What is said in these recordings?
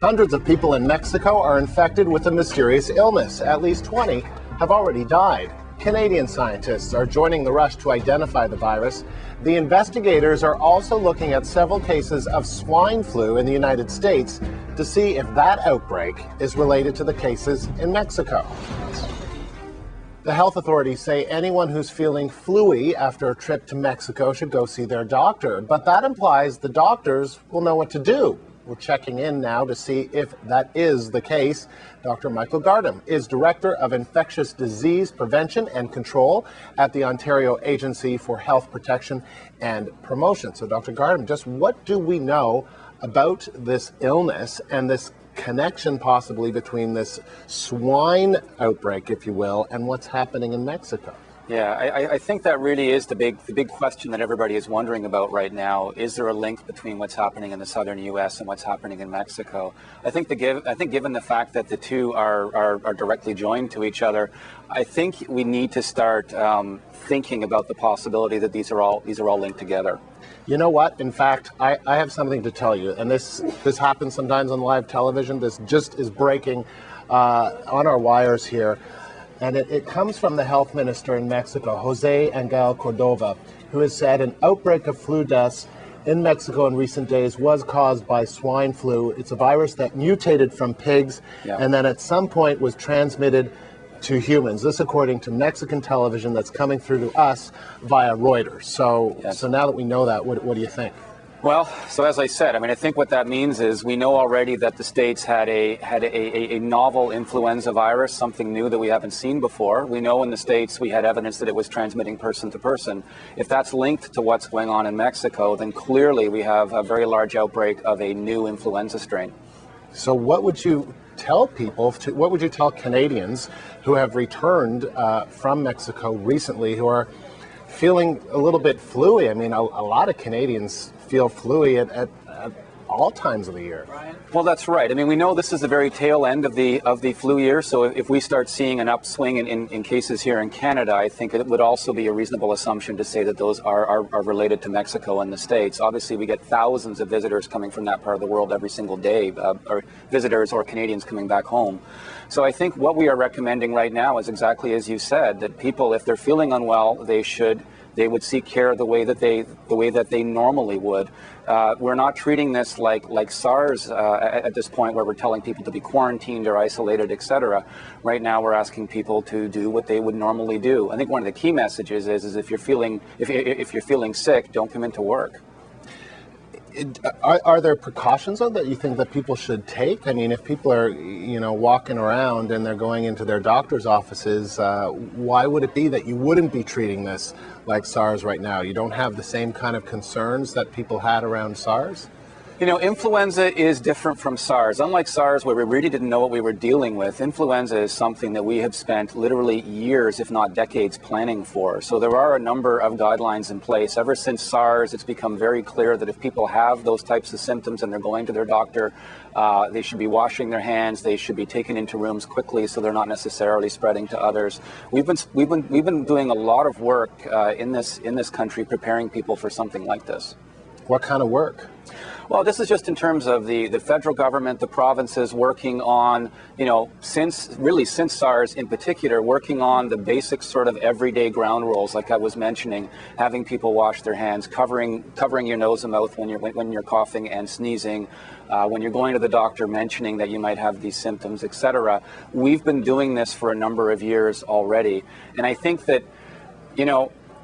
Hundreds of people in Mexico are infected with a mysterious illness. At least 20 have already died. Canadian scientists are joining the rush to identify the virus. The investigators are also looking at several cases of swine flu in the United States to see if that outbreak is related to the cases in Mexico. The health authorities say anyone who's feeling flu-y after a trip to Mexico should go see their doctor, but that implies the doctors will know what to do. We're checking in now to see if that is the case. Dr. Michael Gardam is Director of Infectious Disease Prevention and Control at the Ontario Agency for Health Protection and Promotion. So, Dr. Gardam, just what do we know about this illness and this connection possibly between this swine outbreak, if you will, and what's happening in Mexico? Yeah, I think that really is the big question that everybody is wondering about right now. Is there a link between what's happening in the southern U.S. and what's happening in Mexico? I think given the fact that the two are directly joined to each other, I think we need to start thinking about the possibility that these are all linked together. You know what? In fact, I have something to tell you, and this happens sometimes on live television. This just is breaking on our wires here. And it comes from the health minister in Mexico, Jose Angel Cordova, who has said an outbreak of flu deaths in Mexico in recent days was caused by swine flu. It's a virus that mutated from pigs and then at some point was transmitted to humans. This according to Mexican television that's coming through to us via Reuters. So now that we know that, what do you think? Well, so as I said, I think what that means is we know already that the States had a novel influenza virus, something new that we haven't seen before. We know in the States we had evidence that it was transmitting person to person. If that's linked to what's going on in Mexico, then clearly we have a very large outbreak of a new influenza strain. So what would you tell people, what would you tell Canadians who have returned from Mexico recently who are feeling a little bit flu-y? I mean, a lot of Canadians feel flu-y at all times of the year. Well, that's right. I mean, we know this is the very tail end of the flu year. So if we start seeing an upswing in cases here in Canada, I think it would also be a reasonable assumption to say that those are related to Mexico and the States. Obviously, we get thousands of visitors coming from that part of the world every single day, or visitors or Canadians coming back home. So I think what we are recommending right now is exactly as you said, that people, if they're feeling unwell, they would seek care the way that they normally would. We're not treating this like SARS at this point, where we're telling people to be quarantined or isolated, etc. Right now, we're asking people to do what they would normally do. I think one of the key messages is if you're feeling sick, don't come into work. Are there precautions though that you think that people should take? I mean, if people are, walking around and they're going into their doctor's offices, why would it be that you wouldn't be treating this like SARS right now? You don't have the same kind of concerns that people had around SARS? Influenza is different from SARS. Unlike SARS, where we really didn't know what we were dealing with, influenza is something that we have spent literally years, if not decades, planning for. So there are a number of guidelines in place. Ever since SARS, it's become very clear that if people have those types of symptoms and they're going to their doctor, they should be washing their hands. They should be taken into rooms quickly so they're not necessarily spreading to others. We've been doing a lot of work in this country preparing people for something like this. What kind of work? Well, this is just in terms of the federal government, the provinces working on, since SARS in particular, working on the basic sort of everyday ground rules, like I was mentioning, having people wash their hands, covering your nose and mouth when you're coughing and sneezing, when you're going to the doctor, mentioning that you might have these symptoms, etc. We've been doing this for a number of years already, and I think that,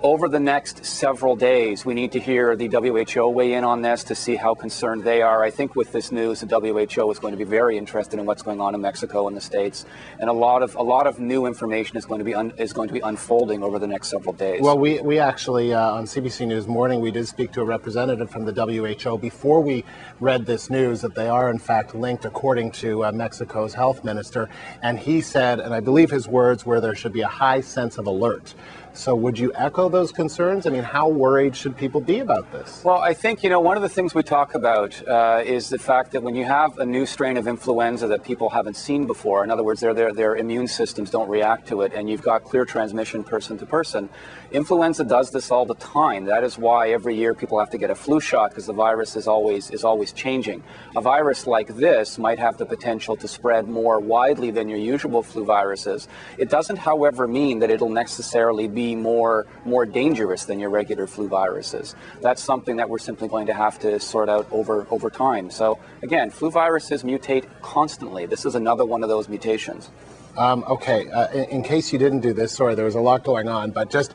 over the next several days, we need to hear the WHO weigh in on this to see how concerned they are. I think with this news, the WHO is going to be very interested in what's going on in Mexico and the States, and a lot of new information is going to be unfolding over the next several days. Well, we actually on CBC News Morning, we did speak to a representative from the WHO before we read this news that they are in fact linked, according to Mexico's health minister, and he said, and I believe his words were, there should be a high sense of alert So would you echo those concerns? I mean, how worried should people be about this? Well, I think, one of the things we talk about is the fact that when you have a new strain of influenza that people haven't seen before, in other words, their immune systems don't react to it, and you've got clear transmission person to person, influenza does this all the time. That is why every year people have to get a flu shot, because the virus is always changing. A virus like this might have the potential to spread more widely than your usual flu viruses. It doesn't, however, mean that it'll necessarily be more dangerous than your regular flu viruses. That's something that we're simply going to have to sort out over time. So again, flu viruses mutate constantly. This is another one of those mutations. In case you didn't do this, sorry, there was a lot going on, but just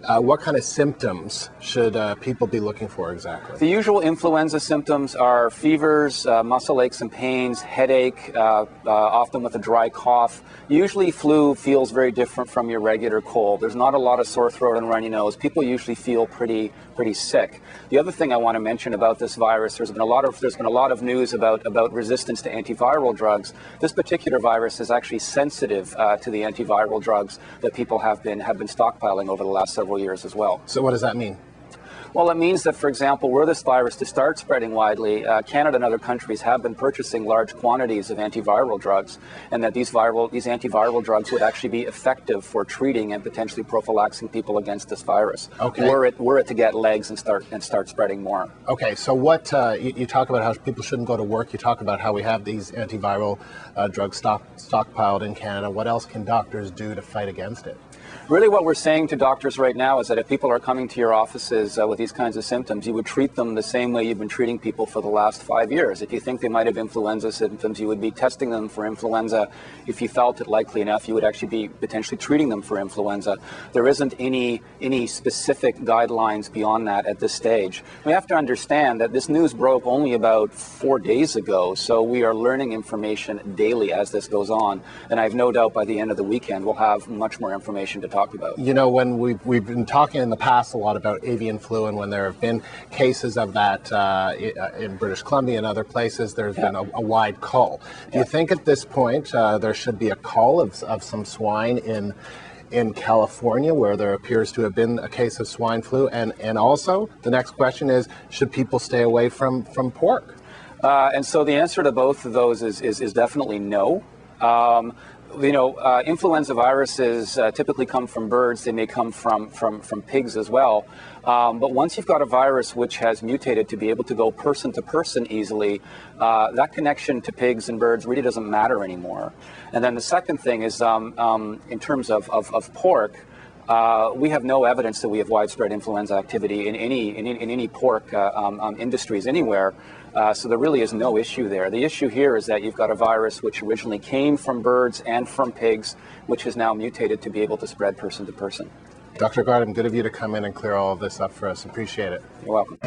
what kind of symptoms should people be looking for exactly? The usual influenza symptoms are fevers, muscle aches and pains, headache, often with a dry cough. Usually flu feels very different from your regular cold. There's not a lot of sore throat and runny nose. People usually feel pretty sick. The other thing I want to mention about this virus, there's been a lot of news about resistance to antiviral drugs. This particular virus is actually sensitive to the antiviral drugs that people have been stockpiling over the last several years as well. So what does that mean? Well, it means that, for example, were this virus to start spreading widely, Canada and other countries have been purchasing large quantities of antiviral drugs, and that these antiviral drugs would actually be effective for treating and potentially prophylaxing people against this virus. Okay. Were it to get legs and start spreading more. Okay, so what you talk about how people shouldn't go to work. You talk about how we have these antiviral drugs stockpiled in Canada. What else can doctors do to fight against it? Really what we're saying to doctors right now is that if people are coming to your offices with these kinds of symptoms, you would treat them the same way you've been treating people for the last 5 years. If you think they might have influenza symptoms, you would be testing them for influenza. If you felt it likely enough, you would actually be potentially treating them for influenza. There isn't any specific guidelines beyond that at this stage. We have to understand that this news broke only about 4 days ago, so we are learning information daily as this goes on, and I have no doubt by the end of the weekend we'll have much more information to talk about. When we've been talking in the past a lot about avian flu, and when there have been cases of that in British Columbia and other places, there's been a wide cull. Do you think at this point there should be a cull of some swine in California, where there appears to have been a case of swine flu? And also, the next question is, should people stay away from pork? And so the answer to both of those is definitely no. Influenza viruses typically come from birds. They may come from pigs as well. But once you've got a virus which has mutated to be able to go person to person easily, that connection to pigs and birds really doesn't matter anymore. And then the second thing is, in terms of pork, we have no evidence that we have widespread influenza activity in any pork industries anywhere. So there really is no issue there. The issue here is that you've got a virus which originally came from birds and from pigs, which has now mutated to be able to spread person to person. Dr. Gardam, good of you to come in and clear all of this up for us. Appreciate it. You're welcome.